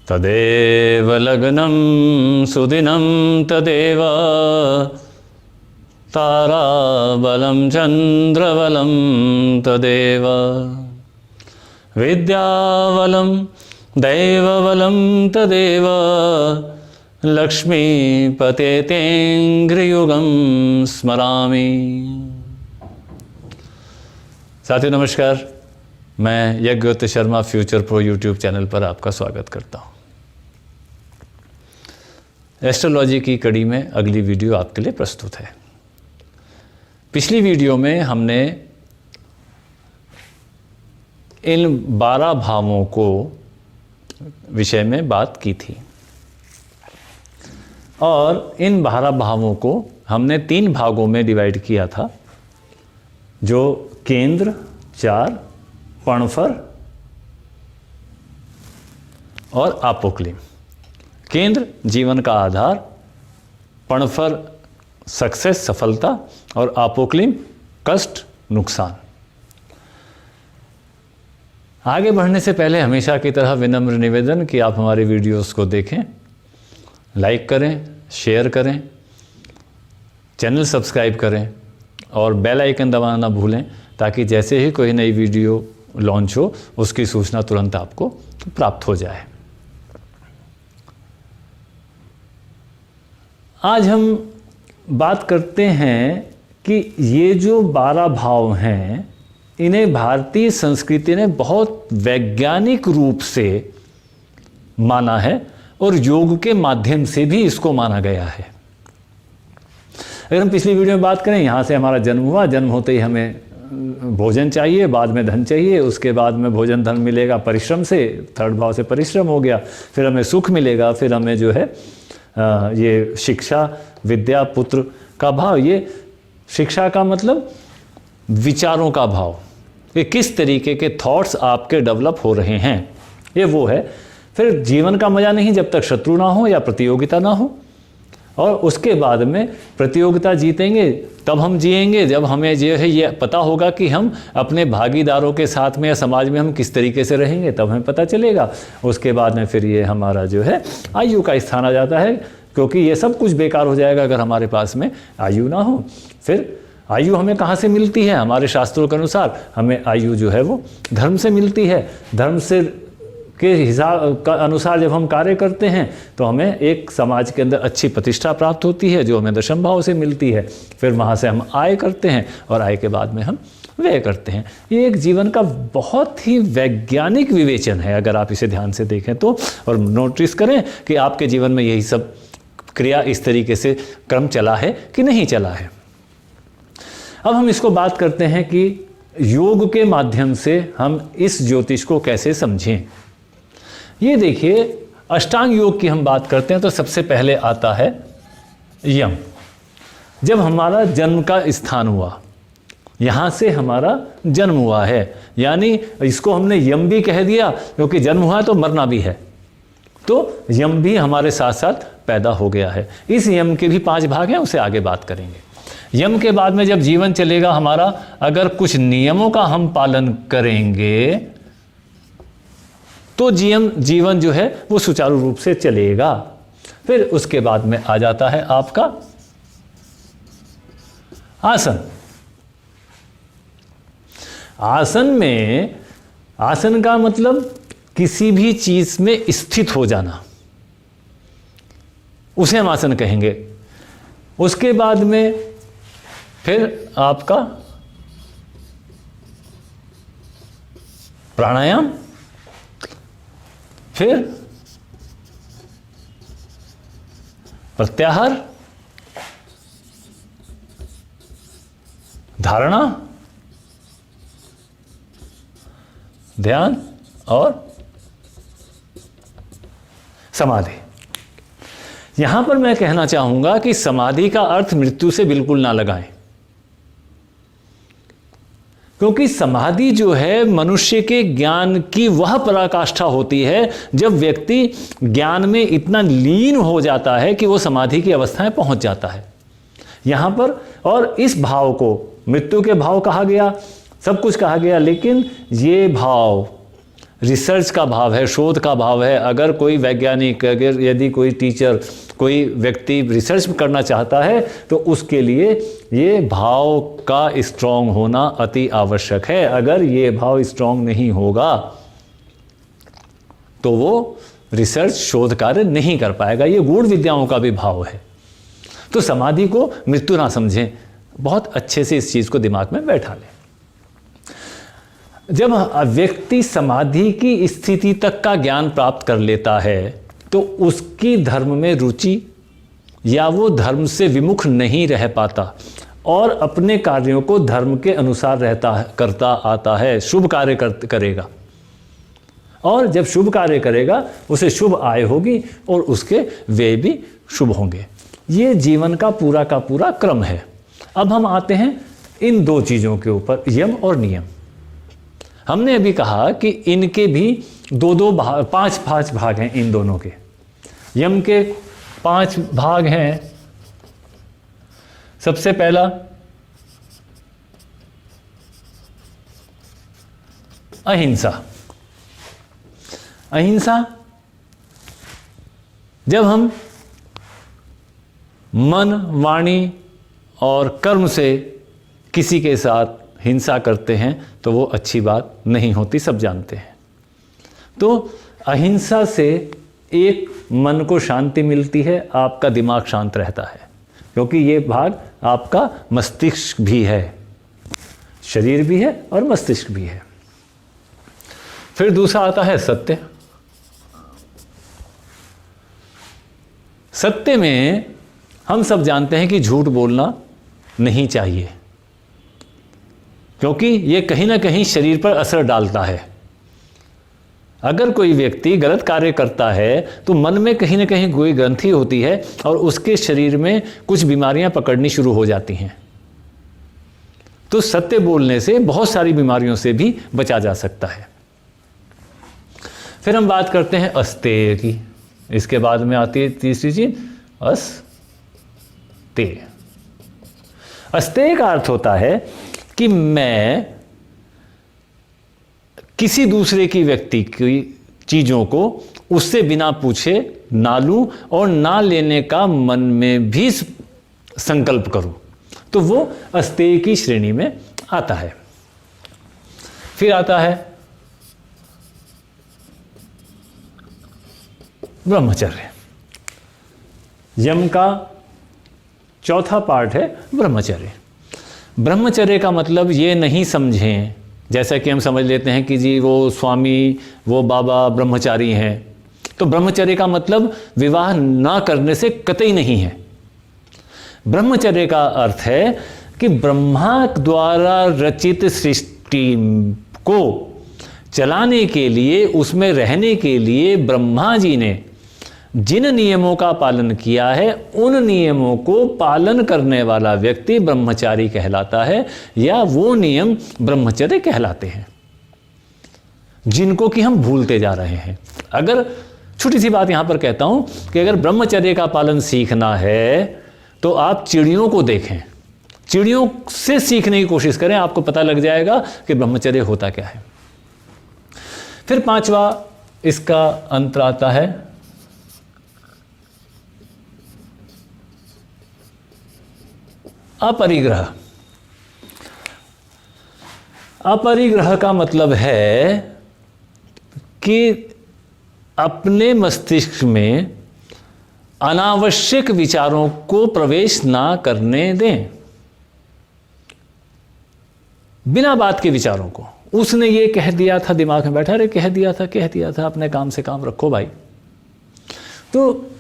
तदेव लग्नं सुदिनं तदेव ताराबलं चन्द्रबलं तदेव विद्याबलं दैवबलं तदेव लक्ष्मीपते तेऽङ्घ्रियुगं स्मरामि। साथियों नमस्कार, मैं यज्ञोत्त Sharma future pro YouTube channel पर आपका स्वागत करता हूँ। एस्ट्रोलॉजी की कड़ी में अगली वीडियो आपके लिए प्रस्तुत है। पिछली वीडियो में हमने इन 12 भावों को विषय में बात की थी और इन 12 भावों को हमने 3 भागों में डिवाइड किया था, जो केंद्र, चार, पणफर और आपोक्लिम। केंद्र जीवन का आधार, पणफर सक्सेस सफलता और आपोक्लिम कष्ट नुकसान। आगे बढ़ने से पहले हमेशा की तरह विनम्र निवेदन कि आप हमारे वीडियोस को देखें, लाइक करें, शेयर करें, चैनल सब्सक्राइब करें और बेल आइकन दबाना ना भूलें, ताकि जैसे ही कोई नई वीडियो लॉन्च हो उसकी सूचना तुरंत आपको प्राप्त हो जाए। आज हम बात करते हैं कि ये जो 12 भाव हैं, इन्हें भारतीय संस्कृति ने बहुत वैज्ञानिक रूप से माना है और योग के माध्यम से भी इसको माना गया है। अगर हम पिछली वीडियो में बात करें, यहाँ से हमारा जन्म हुआ, जन्म होते ही हमें भोजन चाहिए, बाद में धन चाहिए, उसके बाद में भोजन धन मिलेगा परिश्रम से, 3rd भाव से परिश्रम हो गया, फिर हमें सुख मिलेगा, फिर हमें जो है ये शिक्षा, विद्या, पुत्र का भाव। ये शिक्षा का मतलब विचारों का भाव, ये किस तरीके के थॉट्स आपके डेवलप हो रहे हैं, ये वो है। फिर जीवन का मज़ा नहीं जब तक शत्रु ना हो या प्रतियोगिता ना हो, और उसके बाद में प्रतियोगिता जीतेंगे तब हम जिएंगे जब हमें जो है ये पता होगा कि हम अपने भागीदारों के साथ में या समाज में हम किस तरीके से रहेंगे, तब हमें पता चलेगा। उसके बाद में फिर ये हमारा जो है आयु का स्थान आ जाता है, क्योंकि ये सब कुछ बेकार हो जाएगा अगर हमारे पास में आयु ना हो। फिर आयु हमें कहाँ से मिलती है? हमारे शास्त्रों के अनुसार हमें आयु जो है वो धर्म से मिलती है। धर्म से के हिसाब का अनुसार जब हम कार्य करते हैं तो हमें एक समाज के अंदर अच्छी प्रतिष्ठा प्राप्त होती है, जो हमें दशम भाव से मिलती है। फिर वहाँ से हम आय करते हैं और आय के बाद में हम व्यय करते हैं। ये एक जीवन का बहुत ही वैज्ञानिक विवेचन है, अगर आप इसे ध्यान से देखें तो। और नोटिस करें कि आपके जीवन में यही सब क्रिया इस तरीके से क्रम चला है कि नहीं चला है। अब हम इसको बात करते हैं कि योग के माध्यम से हम इस ज्योतिष को कैसे समझें। ये देखिए, अष्टांग योग की हम बात करते हैं तो सबसे पहले आता है यम। जब हमारा जन्म का स्थान हुआ, यहाँ से हमारा जन्म हुआ है, यानी इसको हमने यम भी कह दिया, क्योंकि जन्म हुआ है तो मरना भी है, तो यम भी हमारे साथ साथ पैदा हो गया है। इस यम के भी 5 भाग हैं, उसे आगे बात करेंगे। यम के बाद में जब जीवन चलेगा हमारा, अगर कुछ नियमों का हम पालन करेंगे तो जीवन जो है वो सुचारू रूप से चलेगा। फिर उसके बाद में आ जाता है आपका आसन। आसन का मतलब किसी भी चीज में स्थित हो जाना, उसे हम आसन कहेंगे। उसके बाद में फिर आपका प्राणायाम, फिर प्रत्याहार, धारणा, ध्यान और समाधि। यहां पर मैं कहना चाहूंगा कि समाधि का अर्थ मृत्यु से बिल्कुल ना लगाएं, क्योंकि समाधि जो है मनुष्य के ज्ञान की वह पराकाष्ठा होती है जब व्यक्ति ज्ञान में इतना लीन हो जाता है कि वो समाधि की अवस्थाएं पहुंच जाता है। यहाँ पर और इस भाव को मृत्यु के भाव कहा गया, सब कुछ कहा गया, लेकिन ये भाव रिसर्च का भाव है, शोध का भाव है। अगर कोई वैज्ञानिक, अगर यदि कोई टीचर, कोई व्यक्ति रिसर्च करना चाहता है तो उसके लिए ये भाव का स्ट्रॉन्ग होना अति आवश्यक है। अगर ये भाव स्ट्रॉन्ग नहीं होगा तो वो रिसर्च, शोध कार्य नहीं कर पाएगा। ये गूढ़ विद्याओं का भी भाव है। तो समाधि को मृत्यु ना समझें, बहुत अच्छे से इस चीज को दिमाग में बैठा लें। जब व्यक्ति समाधि की स्थिति तक का ज्ञान प्राप्त कर लेता है तो उसकी धर्म में रुचि या वो धर्म से विमुख नहीं रह पाता और अपने कार्यों को धर्म के अनुसार करता आता है। शुभ कार्य करेगा, और जब शुभ कार्य करेगा उसे शुभ आय होगी और उसके व्यय भी शुभ होंगे। ये जीवन का पूरा क्रम है। अब हम आते हैं इन दो चीज़ों के ऊपर, यम और नियम। हमने अभी कहा कि इनके भी पांच भाग हैं इन दोनों के। यम के 5 भाग हैं। सबसे पहला अहिंसा। अहिंसा, जब हम मन, वाणी और कर्म से किसी के साथ हिंसा करते हैं तो वो अच्छी बात नहीं होती, सब जानते हैं। तो अहिंसा से एक मन को शांति मिलती है, आपका दिमाग शांत रहता है, क्योंकि ये भाग आपका मस्तिष्क भी है, शरीर भी है और मस्तिष्क भी है। फिर दूसरा आता है सत्य। सत्य में हम सब जानते हैं कि झूठ बोलना नहीं चाहिए, क्योंकि ये कहीं ना कहीं शरीर पर असर डालता है। अगर कोई व्यक्ति गलत कार्य करता है तो मन में कहीं ना कहीं कोई ग्रंथि होती है और उसके शरीर में कुछ बीमारियां पकड़नी शुरू हो जाती हैं। तो सत्य बोलने से बहुत सारी बीमारियों से भी बचा जा सकता है। फिर हम बात करते हैं अस्तेय की। इसके बाद में आती है तीसरी चीज, अस्तेय। अस्तेय का अर्थ होता है कि मैं किसी दूसरे की व्यक्ति की चीज़ों को उससे बिना पूछे ना लूं और ना लेने का मन में भी संकल्प करूं, तो वो अस्तेय की श्रेणी में आता है। फिर आता है ब्रह्मचर्य। यम का चौथा पार्ट है ब्रह्मचर्य। ब्रह्मचर्य का मतलब ये नहीं समझें जैसा कि हम समझ लेते हैं कि जी वो स्वामी, वो बाबा ब्रह्मचारी हैं। तो ब्रह्मचर्य का मतलब विवाह ना करने से कतई नहीं है। ब्रह्मचर्य का अर्थ है कि ब्रह्मा द्वारा रचित सृष्टि को चलाने के लिए, उसमें रहने के लिए ब्रह्मा जी ने जिन नियमों का पालन किया है उन नियमों को पालन करने वाला व्यक्ति ब्रह्मचारी कहलाता है, या वो नियम ब्रह्मचर्य कहलाते हैं, जिनको कि हम भूलते जा रहे हैं। अगर छोटी सी बात यहां पर कहता हूं कि अगर ब्रह्मचर्य का पालन सीखना है तो आप चिड़ियों को देखें, चिड़ियों से सीखने की कोशिश करें, आपको पता लग जाएगा कि ब्रह्मचर्य होता क्या है। फिर 5वां इसका अंतर आता है अपरिग्रह। अपरिग्रह का मतलब है कि अपने मस्तिष्क में अनावश्यक विचारों को प्रवेश ना करने दें, बिना बात के विचारों को। उसने ये कह दिया था, दिमाग में बैठा रहे, कह दिया था, अपने काम से काम रखो भाई। तो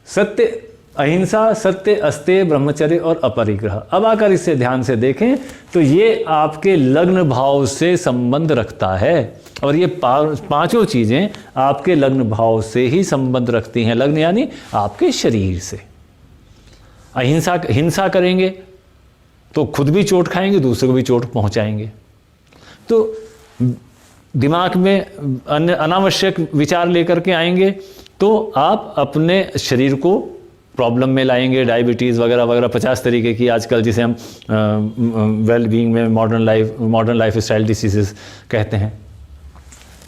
सत्य, अहिंसा, सत्य, अस्तेय, ब्रह्मचर्य और अपरिग्रह। अब आकर इसे ध्यान से देखें तो ये आपके लग्न भाव से संबंध रखता है, और ये पांचों चीजें आपके लग्न भाव से ही संबंध रखती हैं। लग्न यानी आपके शरीर से। हिंसा करेंगे तो खुद भी चोट खाएंगे, दूसरे को भी चोट पहुंचाएंगे। तो दिमाग में अनावश्यक विचार लेकर के आएंगे तो आप अपने शरीर को प्रॉब्लम में लाएंगे, डायबिटीज़ वगैरह वगैरह 50 तरीके की आजकल जिसे हम वेल बीइंग में मॉडर्न लाइफ स्टाइल डिसीजेस कहते हैं।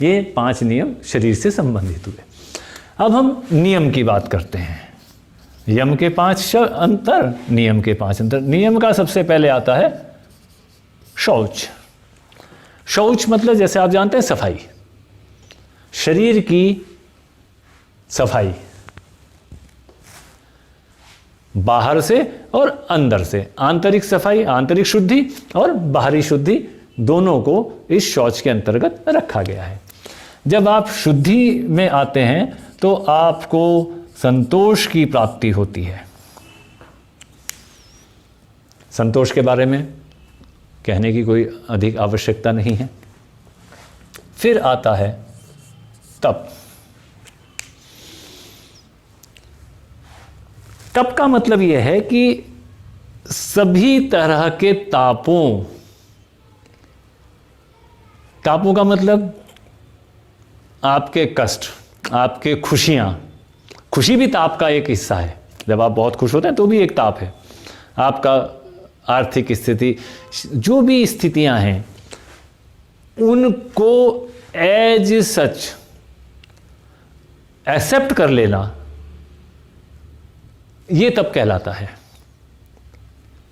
ये 5 नियम शरीर से संबंधित हुए। अब हम नियम की बात करते हैं। यम के 5 अंतर, नियम के 5 अंतर। नियम का सबसे पहले आता है शौच। शौच मतलब जैसे आप जानते हैं सफाई, शरीर की सफाई, बाहर से और अंदर से, आंतरिक सफाई, आंतरिक शुद्धि और बाहरी शुद्धि, दोनों को इस शौच के अंतर्गत रखा गया है। जब आप शुद्धि में आते हैं तो आपको संतोष की प्राप्ति होती है। संतोष के बारे में कहने की कोई अधिक आवश्यकता नहीं है। फिर आता है तप। तप का मतलब यह है कि सभी तरह के तापों का मतलब आपके कष्ट, आपके खुशियां, खुशी भी ताप का एक हिस्सा है। जब आप बहुत खुश होते हैं तो भी एक ताप है। आपका आर्थिक स्थिति, जो भी स्थितियां हैं, उनको एज सच एक्सेप्ट कर लेना, ये तप कहलाता है।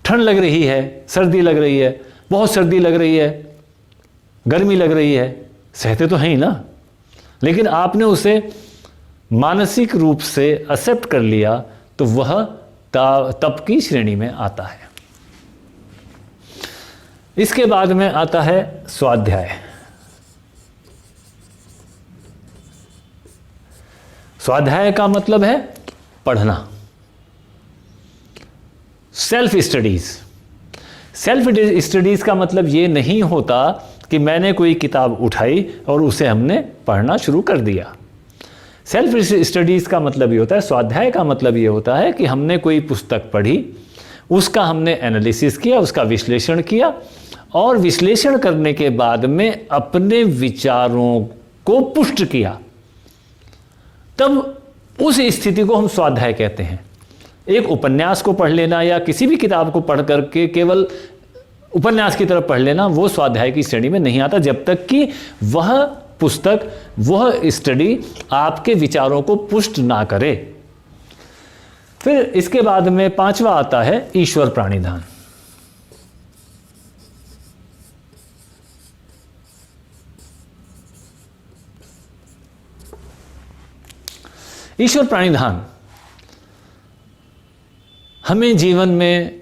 ठंड लग रही है, सर्दी लग रही है, बहुत सर्दी लग रही है, गर्मी लग रही है, सहते तो हैं ही ना, लेकिन आपने उसे मानसिक रूप से एक्सेप्ट कर लिया तो वह तप की श्रेणी में आता है। इसके बाद में आता है स्वाध्याय। स्वाध्याय का मतलब है पढ़ना, सेल्फ स्टडीज। सेल्फ स्टडीज का मतलब ये नहीं होता कि मैंने कोई किताब उठाई और उसे हमने पढ़ना शुरू कर दिया। सेल्फ स्टडीज का मतलब ये होता है, स्वाध्याय का मतलब ये होता है कि हमने कोई पुस्तक पढ़ी, उसका हमने एनालिसिस किया, उसका विश्लेषण किया, और विश्लेषण करने के बाद में अपने विचारों को पुष्ट किया, तब उस स्थिति को हम स्वाध्याय कहते हैं। एक उपन्यास को पढ़ लेना या किसी भी किताब को पढ़ करके केवल उपन्यास की तरफ पढ़ लेना, वो स्वाध्याय की श्रेणी में नहीं आता, जब तक कि वह पुस्तक, वह स्टडी आपके विचारों को पुष्ट ना करे। फिर इसके बाद में 5वां आता है ईश्वर प्राणिधान। ईश्वर प्राणिधान हमें जीवन में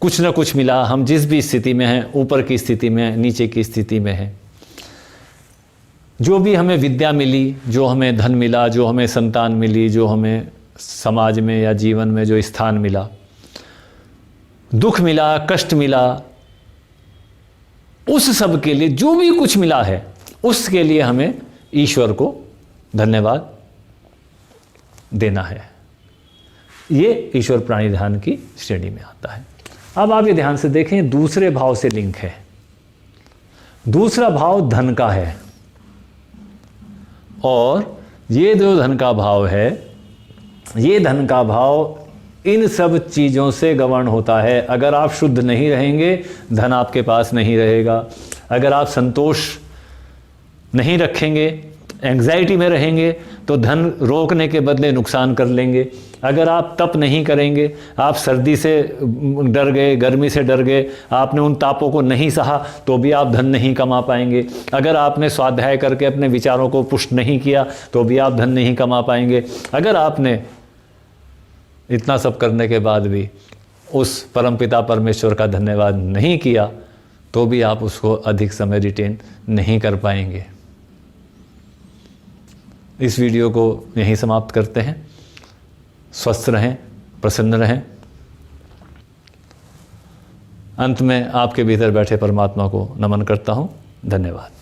कुछ ना कुछ मिला, हम जिस भी स्थिति में हैं, ऊपर की स्थिति में, नीचे की स्थिति में हैं, जो भी हमें विद्या मिली, जो हमें धन मिला, जो हमें संतान मिली, जो हमें समाज में या जीवन में जो स्थान मिला, दुख मिला, कष्ट मिला, उस सब के लिए जो भी कुछ मिला है, उसके लिए हमें ईश्वर को धन्यवाद देना है। ये ईश्वर प्राणिधान की श्रेणी में आता है। अब आप ये ध्यान से देखें, दूसरे भाव से लिंक है। दूसरा भाव धन का है, और ये जो धन का भाव है, ये धन का भाव इन सब चीज़ों से गवर्न होता है। अगर आप शुद्ध नहीं रहेंगे, धन आपके पास नहीं रहेगा। अगर आप संतोष नहीं रखेंगे, एंग्जाइटी में रहेंगे, तो धन रोकने के बदले नुकसान कर लेंगे। अगर आप तप नहीं करेंगे, आप सर्दी से डर गए, गर्मी से डर गए, आपने उन तापों को नहीं सहा, तो भी आप धन नहीं कमा पाएंगे। अगर आपने स्वाध्याय करके अपने विचारों को पुष्ट नहीं किया, तो भी आप धन नहीं कमा पाएंगे। अगर आपने इतना सब करने के बाद भी उस परमपिता परमेश्वर का धन्यवाद नहीं किया, तो भी आप उसको अधिक समय रिटेन नहीं कर पाएंगे। इस वीडियो को यहीं समाप्त करते हैं। स्वस्थ रहें, प्रसन्न रहें। अंत में आपके भीतर बैठे परमात्मा को नमन करता हूँ। धन्यवाद।